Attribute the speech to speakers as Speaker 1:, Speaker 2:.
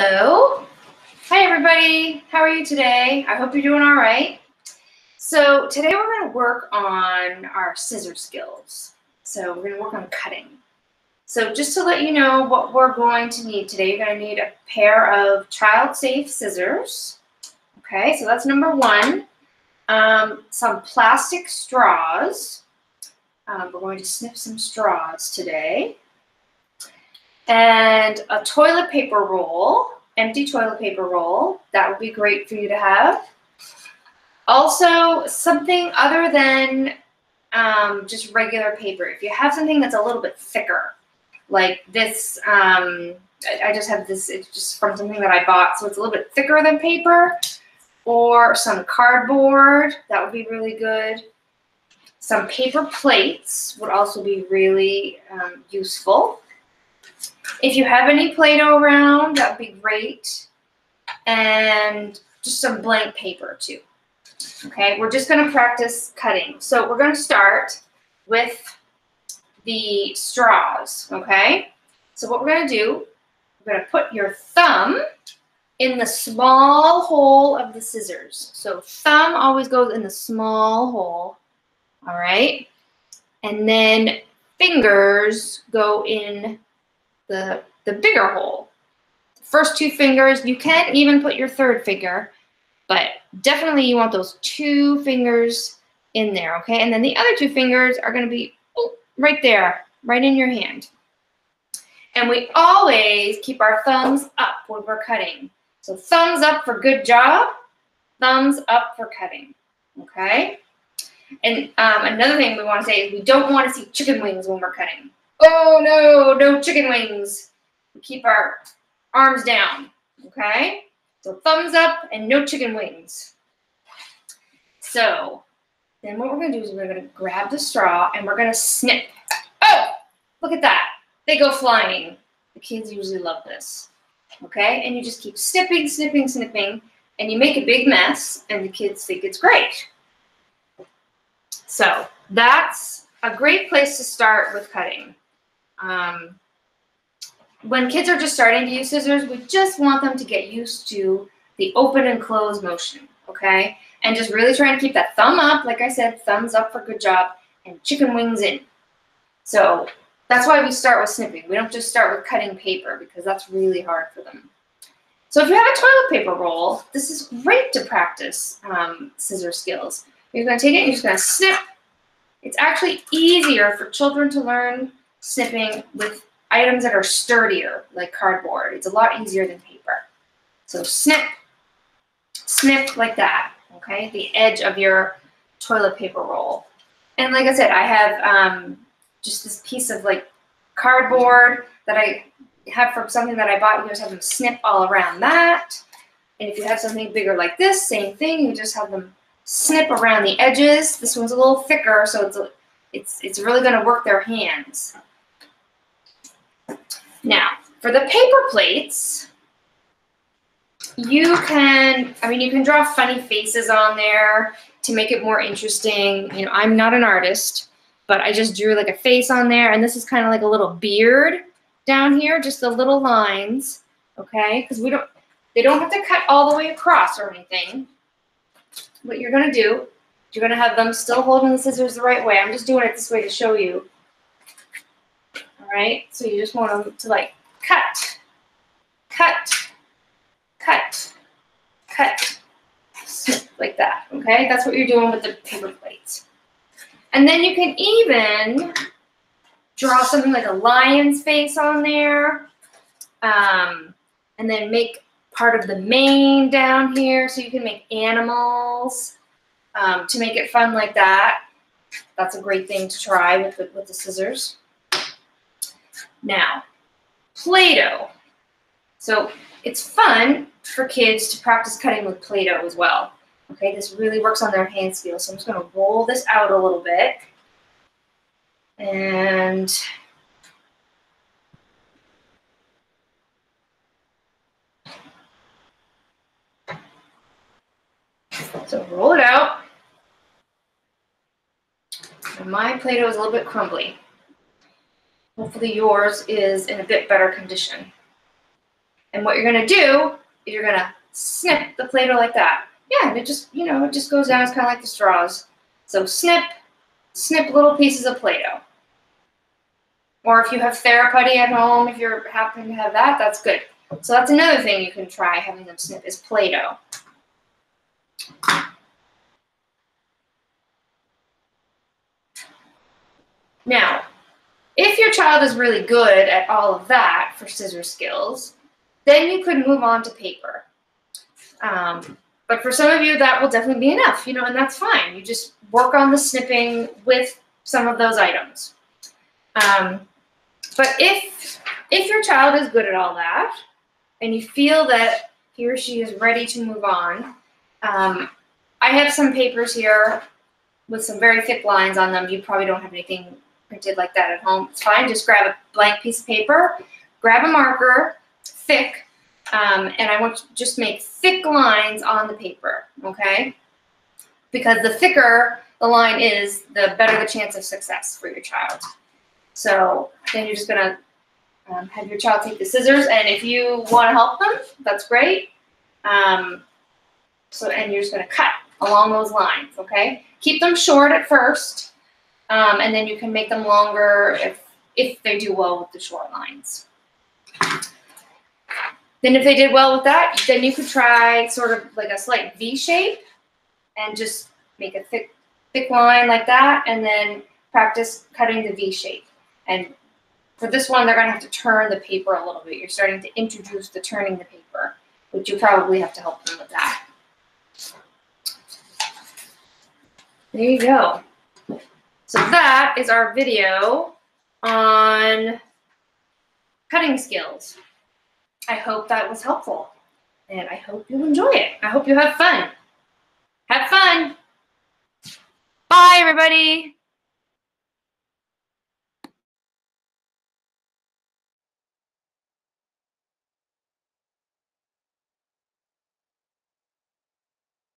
Speaker 1: Hello. Hi, everybody. How are you today? I hope you're doing all right. So today we're going to work on our scissor skills. So we're going to work on cutting. So just to let you know what we're going to need today, you're going to need a pair of child-safe scissors. Okay, so that's number one. Some plastic straws. We're going to snip some straws today. And a toilet paper roll, empty toilet paper roll. That would be great for you to have. Also, something other than just regular paper. If you have something that's a little bit thicker, like this, I just have this, it's just from something that I bought, so it's a little bit thicker than paper, or some cardboard, that would be really good. Some paper plates would also be really useful. If you have any Play-Doh around, that would be great. And just some blank paper too. Okay, we're just going to practice cutting. So we're going to start with the straws, okay? So what we're going to do, we're going to put your thumb in the small hole of the scissors. So thumb always goes in the small hole, all right? And then fingers go in the bigger hole. First two fingers, you can even put your third finger, but definitely you want those two fingers in there, okay? And then the other two fingers are going to be right there, right in your hand. And we always keep our thumbs up when we're cutting. So thumbs up for good job, thumbs up for cutting, okay? And another thing we want to say is we don't want to see chicken wings when we're cutting. Oh no, no chicken wings. We keep our arms down, okay? So thumbs up and no chicken wings. So then what we're going to do is we're going to grab the straw and we're going to snip. Oh, look at that. They go flying. The kids usually love this, okay? And you just keep snipping, snipping, snipping, and you make a big mess, and the kids think it's great. So that's a great place to start with cutting. When kids are just starting to use scissors, we just want them to get used to the open and close motion, okay? And just really trying to keep that thumb up, like I said, thumbs up for good job, and chicken wings in. So that's why we start with snipping. We don't just start with cutting paper because that's really hard for them. So if you have a toilet paper roll, this is great to practice scissor skills. You're going to take it and you're just going to snip. It's actually easier for children to learn snipping with items that are sturdier, like cardboard. It's a lot easier than paper. So snip, snip like that, okay? The edge of your toilet paper roll. And like I said, I have just this piece of like cardboard that I have from something that I bought. You just have them snip all around that. And if you have something bigger like this, same thing. You just have them snip around the edges. This one's a little thicker, so it's really going to work their hands. Now, for the paper plates, you can draw funny faces on there to make it more interesting. You know, I'm not an artist, but I just drew like a face on there, and this is kind of like a little beard down here, just the little lines, okay? Because they don't have to cut all the way across or anything. What you're going to do, you're going to have them still holding the scissors the right way. I'm just doing it this way to show you. All right, so you just want them to like cut, cut, cut, cut, snip like that, okay? That's what you're doing with the paper plates. And then you can even draw something like a lion's face on there, and then make part of the mane down here, so you can make animals to make it fun like that. That's a great thing to try with the scissors. Now, Play-Doh. So it's fun for kids to practice cutting with Play-Doh as well. Okay, this really works on their hand skills. So I'm just going to roll this out a little bit. And so roll it out. And my Play-Doh is a little bit crumbly. Hopefully yours is in a bit better condition. And what you're gonna do is you're gonna snip the Play-Doh like that. Yeah, and it just, it just goes down. It's kind of like the straws. So snip little pieces of Play-Doh. Or if you have Theraputty at home, if you're happen to have that, that's good. So that's another thing you can try having them snip is Play-Doh. Now, if your child is really good at all of that for scissor skills, then you could move on to paper. But for some of you, that will definitely be enough, and that's fine. You just work on the snipping with some of those items. But if your child is good at all that, and you feel that he or she is ready to move on, I have some papers here with some very thick lines on them. You probably don't have anything printed like that at home. It's fine. Just grab a blank piece of paper, grab a marker, thick, and I want you to just make thick lines on the paper, okay? Because the thicker the line is, the better the chance of success for your child. So then you're just gonna have your child take the scissors, and if you want to help them, that's great. And you're just gonna cut along those lines, okay? Keep them short at first, and then you can make them longer if they do well with the short lines. Then if they did well with that, then you could try sort of like a slight V shape and just make a thick line like that, and then practice cutting the V shape. And for this one, they're gonna have to turn the paper a little bit. You're starting to introduce the turning the paper, which you probably have to help them with that. There you go. So that is our video on cutting skills. I hope that was helpful, and I hope you enjoy it. I hope you have fun. Have fun. Bye, everybody.